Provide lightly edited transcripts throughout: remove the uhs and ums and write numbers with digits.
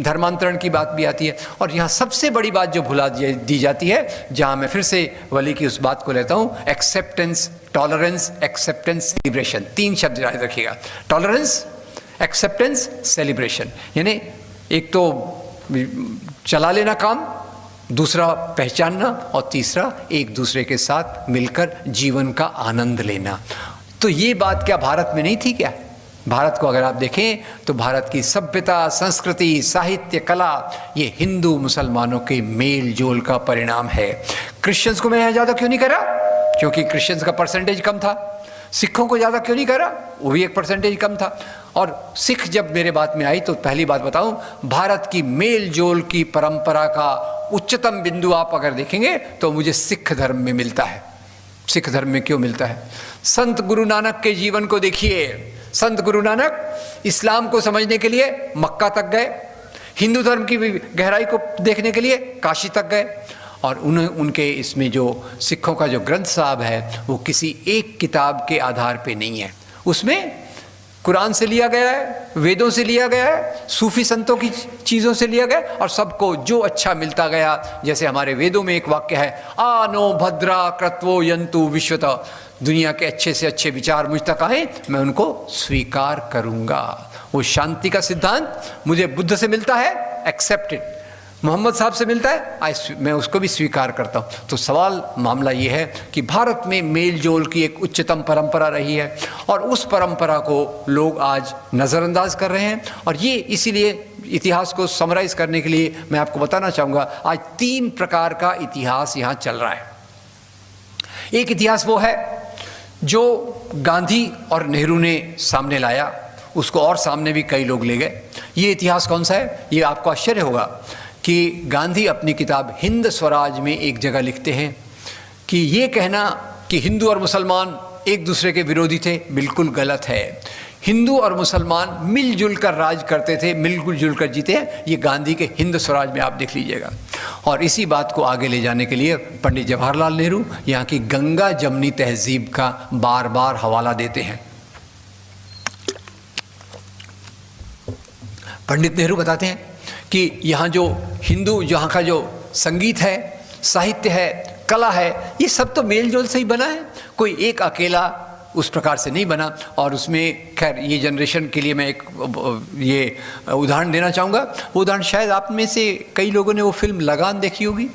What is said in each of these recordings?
धर्मांतरण की बात भी आती है। और यहाँ सबसे बड़ी बात जो भुला दी जाती है, जहाँ मैं फिर से वली की उस बात को लेता हूँ, एक्सेप्टेंस, टॉलरेंस, एक्सेप्टेंस, सेलिब्रेशन। 3 शब्द याद रखिएगा, टॉलरेंस, एक्सेप्टेंस, सेलिब्रेशन। यानी एक तो चला लेना काम, दूसरा पहचानना, और तीसरा एक दूसरे के साथ मिलकर जीवन का आनंद लेना। तो ये बात क्या भारत में नहीं थी क्या? भारत को अगर आप देखें तो भारत की सभ्यता, संस्कृति, साहित्य, कला, ये हिंदू मुसलमानों के मेल जोल का परिणाम है। क्रिश्चियंस को मैं यहाँ ज़्यादा क्यों नहीं करा? क्योंकि क्रिश्चियंस का परसेंटेज कम था। सिखों को ज़्यादा क्यों नहीं करा? वो भी एक परसेंटेज कम था। और सिख जब मेरे बात में आई तो पहली बात बताऊं, भारत की मेल जोल की परंपरा का उच्चतम बिंदु आप अगर देखेंगे तो मुझे सिख धर्म में मिलता है। सिख धर्म में क्यों मिलता है? संत गुरु नानक के जीवन को देखिए। संत गुरु नानक इस्लाम को समझने के लिए मक्का तक गए, हिंदू धर्म की गहराई को देखने के लिए काशी तक गए। और उनके इसमें जो सिखों का जो ग्रंथ साहब है वो किसी एक किताब के आधार पे नहीं है, उसमें कुरान से लिया गया है, वेदों से लिया गया है, सूफी संतों की चीज़ों से लिया गया, और सबको जो अच्छा मिलता गया। जैसे हमारे वेदों में एक वाक्य है, आनो भद्रा क्रत्वो यंतु विश्वत, दुनिया के अच्छे से अच्छे विचार मुझ तक आए, मैं उनको स्वीकार करूँगा। वो शांति का सिद्धांत मुझे बुद्ध से मिलता है, एक्सेप्टेड, मोहम्मद साहब से मिलता है, मैं उसको भी स्वीकार करता हूँ। तो सवाल मामला ये है कि भारत में मेल जोल की एक उच्चतम परंपरा रही है, और उस परंपरा को लोग आज नज़रअंदाज कर रहे हैं। और ये इसीलिए इतिहास को समराइज़ करने के लिए मैं आपको बताना चाहूँगा, आज 3 प्रकार का इतिहास यहाँ चल रहा है। एक इतिहास वो है जो गांधी और नेहरू ने सामने लाया, उसको और सामने भी कई लोग ले गए। ये इतिहास कौन सा है? ये आपको आश्चर्य होगा कि गांधी अपनी किताब हिंद स्वराज में एक जगह लिखते हैं कि ये कहना कि हिंदू और मुसलमान एक दूसरे के विरोधी थे, बिल्कुल गलत है। हिंदू और मुसलमान मिलजुल कर राज करते थे, मिलजुल कर जीते हैं। ये गांधी के हिंद स्वराज में आप देख लीजिएगा। और इसी बात को आगे ले जाने के लिए पंडित जवाहरलाल नेहरू यहाँ की गंगा जमनी तहजीब का बार बार हवाला देते हैं। पंडित नेहरू बताते हैं कि यहाँ जो हिंदू, यहाँ का जो संगीत है, साहित्य है, कला है, ये सब तो मेल जोल से ही बना है, कोई एक अकेला उस प्रकार से नहीं बना। और उसमें खैर ये जनरेशन के लिए मैं एक ये उदाहरण देना चाहूँगा। वो उदाहरण शायद आप में से कई लोगों ने वो फिल्म लगान देखी होगी।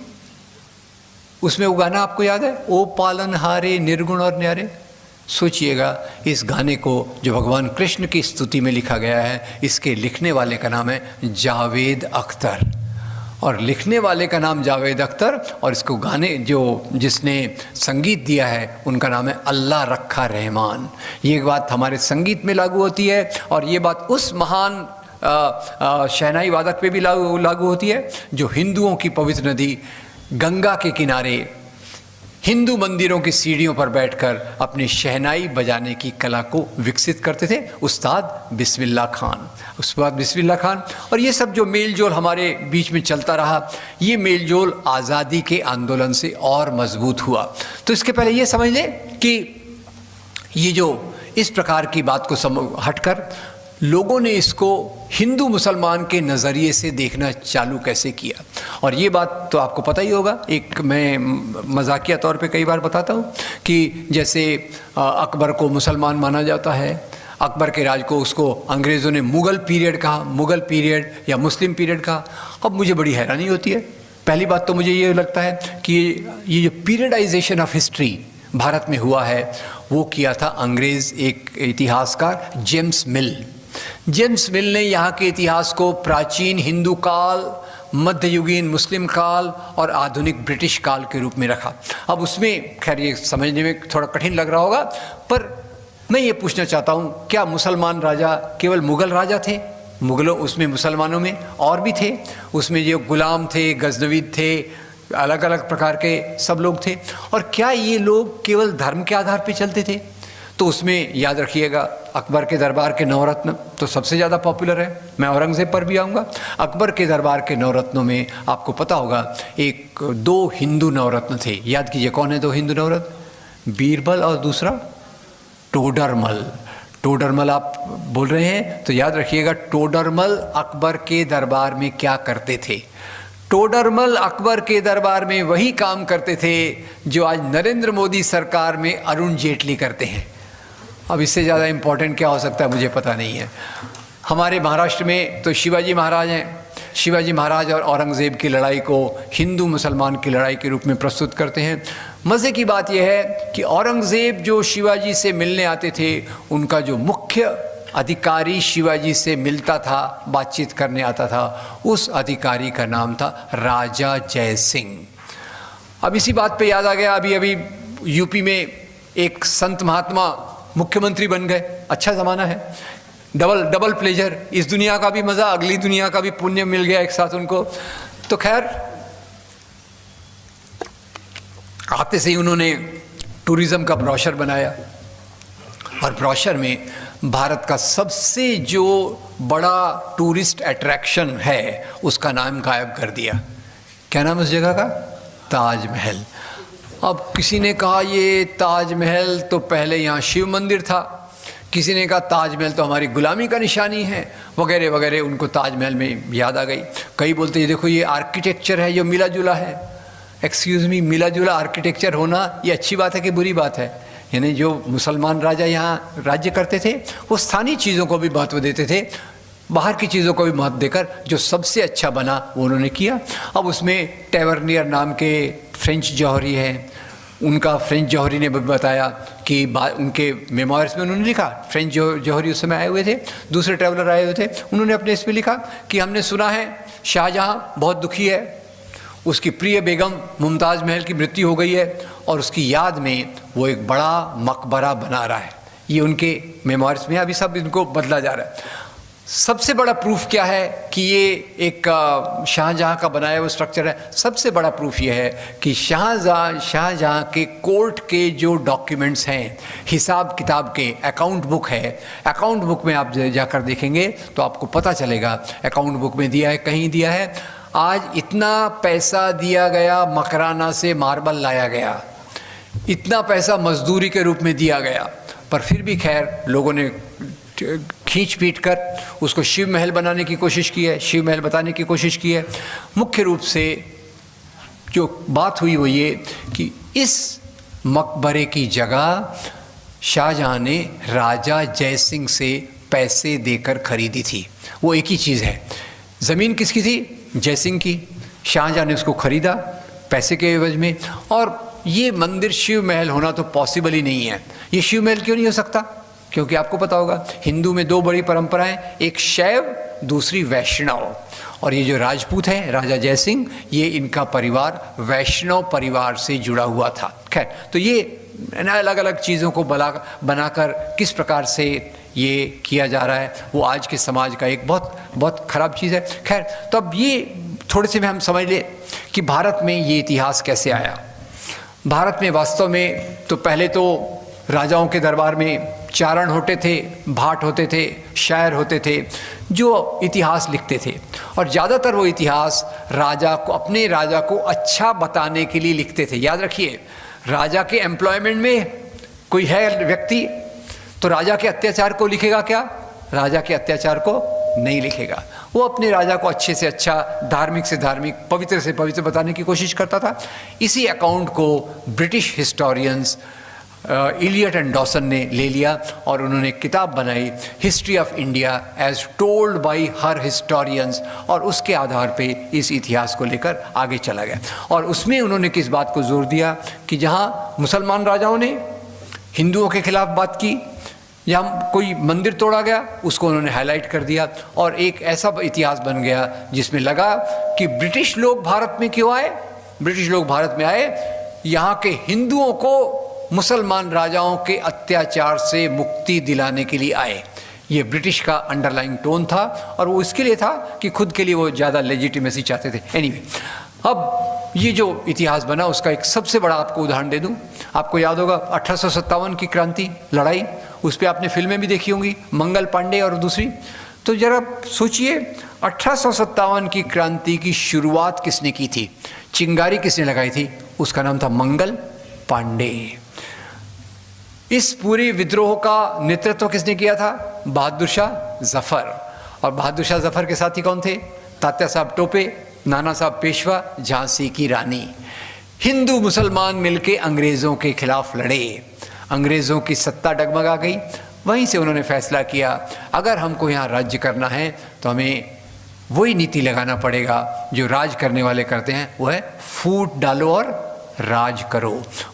उसमें वो गाना आपको याद है, ओ पालनहारे निर्गुण और न्यारे। सोचिएगा, इस गाने को जो भगवान कृष्ण की स्तुति में लिखा गया है, इसके लिखने वाले का नाम है जावेद अख्तर, और लिखने वाले का नाम जावेद अख्तर, और इसको गाने जिसने संगीत दिया है उनका नाम है अल्लाह रखा रहमान। ये बात हमारे संगीत में लागू होती है, और ये बात उस महान शहनाई वादक पे भी लागू होती है जो हिंदुओं की पवित्र नदी गंगा के किनारे हिंदू मंदिरों की सीढ़ियों पर बैठकर अपनी शहनाई बजाने की कला को विकसित करते थे, उस्ताद बिस्मिल्लाह खान। उसके बाद बिस्मिल्लाह खान, और ये सब जो मेल जोल हमारे बीच में चलता रहा, ये मेल जोल आज़ादी के आंदोलन से और मजबूत हुआ। तो इसके पहले ये समझ लें कि ये जो इस प्रकार की बात को हटकर लोगों ने इसको हिंदू मुसलमान के नज़रिए से देखना चालू कैसे किया। और ये बात तो आपको पता ही होगा, एक मैं मजाकिया तौर पे कई बार बताता हूँ कि जैसे अकबर को मुसलमान माना जाता है, अकबर के राज को उसको अंग्रेज़ों ने मुग़ल पीरियड कहा, मुग़ल पीरियड या मुस्लिम पीरियड कहा। अब मुझे बड़ी हैरानी होती है। पहली बात तो मुझे ये लगता है कि ये जो पीरियडाइजेशन ऑफ हिस्ट्री भारत में हुआ है वो किया था अंग्रेज़ एक इतिहासकार जेम्स मिल। जेम्स मिल ने यहाँ के इतिहास को प्राचीन हिंदू काल, मध्ययुगीन मुस्लिम काल और आधुनिक ब्रिटिश काल के रूप में रखा। अब उसमें खैर ये समझने में थोड़ा कठिन लग रहा होगा, पर मैं ये पूछना चाहता हूँ, क्या मुसलमान राजा केवल मुग़ल राजा थे? मुग़लों उसमें मुसलमानों में और भी थे, उसमें जो गुलाम थे, गजनवीद थे, अलग अलग प्रकार के सब लोग थे। और क्या ये लोग केवल धर्म के आधार पर चलते थे? तो उसमें याद रखिएगा, अकबर के दरबार के नवरत्न तो सबसे ज़्यादा पॉपुलर है। मैं औरंगज़ेब पर भी आऊँगा। अकबर के दरबार के नवरत्नों में आपको पता होगा एक 2 हिंदू नवरत्न थे। याद कीजिए कौन है 2 हिंदू नवरत्न? बीरबल और दूसरा टोडरमल। टोडरमल आप बोल रहे हैं तो याद रखिएगा, टोडरमल अकबर के दरबार में क्या करते थे? टोडरमल अकबर के दरबार में वही काम करते थे जो आज नरेंद्र मोदी सरकार में अरुण जेटली करते हैं। अब इससे ज़्यादा इम्पोर्टेंट क्या हो सकता है मुझे पता नहीं है। हमारे महाराष्ट्र में तो शिवाजी महाराज हैं। शिवाजी महाराज और औरंगज़ेब की लड़ाई को हिंदू मुसलमान की लड़ाई के रूप में प्रस्तुत करते हैं। मज़े की बात यह है कि औरंगज़ेब जो शिवाजी से मिलने आते थे, उनका जो मुख्य अधिकारी शिवाजी से मिलता था, बातचीत करने आता था, उस अधिकारी का नाम था राजा जय सिंह। अब इसी बात पे याद आ गया, अभी अभी यूपी में एक संत महात्मा मुख्यमंत्री बन गए। अच्छा ज़माना है, डबल प्लेजर, इस दुनिया का भी मज़ा, अगली दुनिया का भी पुण्य मिल गया एक साथ उनको। तो खैर आते से ही उन्होंने टूरिज़्म का ब्रोशर बनाया और ब्रोशर में भारत का सबसे जो बड़ा टूरिस्ट अट्रैक्शन है उसका नाम गायब कर दिया। क्या नाम उस जगह का? ताजमहल। अब किसी ने कहा ये ताजमहल तो पहले यहाँ शिव मंदिर था, किसी ने कहा ताजमहल तो हमारी गुलामी का निशानी है, वगैरह वगैरह। उनको ताजमहल में याद आ गई। कई बोलते हैं देखो ये आर्किटेक्चर है, ये मिला जुला है। एक्सक्यूज़ मी, मिला जुला आर्किटेक्चर होना ये अच्छी बात है कि बुरी बात है? यानी जो मुसलमान राजा यहाँ राज्य करते थे वो स्थानीय चीज़ों को भी महत्व देते थे, बाहर की चीज़ों को भी महत्व देकर जो सबसे अच्छा बना वो उन्होंने किया। अब उसमें टेवर्नियर नाम के फ्रेंच जौहरी हैं, उनका फ्रेंच जौहरी ने बताया कि उनके मेमोयर्स में उन्होंने लिखा, फ्रेंच जौहरी उस समय आए हुए थे, दूसरे ट्रैवलर आए हुए थे, उन्होंने अपने इसमें लिखा कि हमने सुना है शाहजहाँ बहुत दुखी है, उसकी प्रिय बेगम मुमताज़ महल की मृत्यु हो गई है और उसकी याद में वो एक बड़ा मकबरा बना रहा है। ये उनके मेमोयर्स में, अभी सब इनको बदला जा रहा है। सबसे बड़ा प्रूफ क्या है कि ये एक शाहजहाँ का बनाया हुआ स्ट्रक्चर है? सबसे बड़ा प्रूफ ये है कि शाहजहाँ के कोर्ट के जो डॉक्यूमेंट्स हैं, हिसाब किताब के, अकाउंट बुक है, अकाउंट बुक में आप जाकर देखेंगे तो आपको पता चलेगा, अकाउंट बुक में दिया है, कहीं दिया है आज इतना पैसा दिया गया, मकराना से मार्बल लाया गया, इतना पैसा मजदूरी के रूप में दिया गया, पर फिर भी खैर लोगों ने खींच पीट कर उसको शिव महल बनाने की कोशिश की है, शिव महल बताने की कोशिश की है। मुख्य रूप से जो बात हुई वो ये कि इस मकबरे की जगह शाहजहाँ ने राजा जय सिंह से पैसे देकर खरीदी थी। वो एक ही चीज़ है, ज़मीन किसकी थी? जय सिंह की। शाहजहाँ ने उसको खरीदा पैसे के एवज में। और ये मंदिर शिव महल होना तो पॉसिबल ही नहीं है। ये शिव महल क्यों नहीं हो सकता? क्योंकि आपको पता होगा हिंदू में दो बड़ी परंपराएं, एक शैव, दूसरी वैष्णव। और ये जो राजपूत हैं, राजा जय सिंह, ये इनका परिवार वैष्णव परिवार से जुड़ा हुआ था। खैर, तो ये अलग अलग चीज़ों को बनाकर किस प्रकार से ये किया जा रहा है वो आज के समाज का एक बहुत बहुत ख़राब चीज़ है। खैर, तो अब ये थोड़े से में हम समझ लें कि भारत में ये इतिहास कैसे आया। भारत में वास्तव में तो पहले तो राजाओं के दरबार में चारण होते थे, भाट होते थे, शायर होते थे जो इतिहास लिखते थे। और ज़्यादातर वो इतिहास राजा को, अपने राजा को अच्छा बताने के लिए लिखते थे। याद रखिए, राजा के एम्प्लॉयमेंट में कोई है व्यक्ति तो राजा के अत्याचार को लिखेगा क्या? राजा के अत्याचार को नहीं लिखेगा। वो अपने राजा को अच्छे से अच्छा, धार्मिक से धार्मिक, पवित्र से पवित्र बताने की कोशिश करता था। इसी अकाउंट को British historians Elliot and Dowson ने ले लिया और उन्होंने किताब बनाई, history of India as told by her historians, और उसके आधार पे इस इतिहास को लेकर आगे चला गया। और उसमें उन्होंने किस बात को जोर दिया कि जहाँ मुसलमान राजाओं ने हिंदुओं के खिलाफ बात की, जहाँ कोई मंदिर तोड़ा गया, उसको उन्होंने हाईलाइट कर दिया। और एक ऐसा इतिहास बन गया जिसमें लगा कि ब्रिटिश लोग भारत में क्यों आए? ब्रिटिश लोग भारत में आए यहाँ के हिंदुओं को मुसलमान राजाओं के अत्याचार से मुक्ति दिलाने के लिए आए। ये ब्रिटिश का अंडरलाइंग टोन था और वो इसके लिए था कि खुद के लिए वो ज़्यादा लेजिटिमेसी चाहते थे। एनीवे, अब ये जो इतिहास बना उसका एक सबसे बड़ा आपको उदाहरण दे दूं। आपको याद होगा 1857 की क्रांति लड़ाई, उस पर आपने फिल्में भी देखी होंगी, मंगल पांडे और दूसरी। तो ज़रा सोचिए, 1857 की क्रांति की शुरुआत किसने की थी? चिंगारी किसने लगाई थी? उसका नाम था मंगल पांडे। इस पूरी विद्रोह का नेतृत्व किसने किया था? बहादुर शाह जफर। और बहादुर शाह जफर के साथी कौन थे? तात्या साहब टोपे, नाना साहब पेशवा, झांसी की रानी। हिंदू मुसलमान मिलके अंग्रेज़ों के खिलाफ लड़े, अंग्रेज़ों की सत्ता डगमगा गई। वहीं से उन्होंने फैसला किया अगर हमको यहाँ राज्य करना है तो हमें वही नीति लगाना पड़ेगा जो राज करने वाले करते हैं, वो है फूट डालो और राज करो।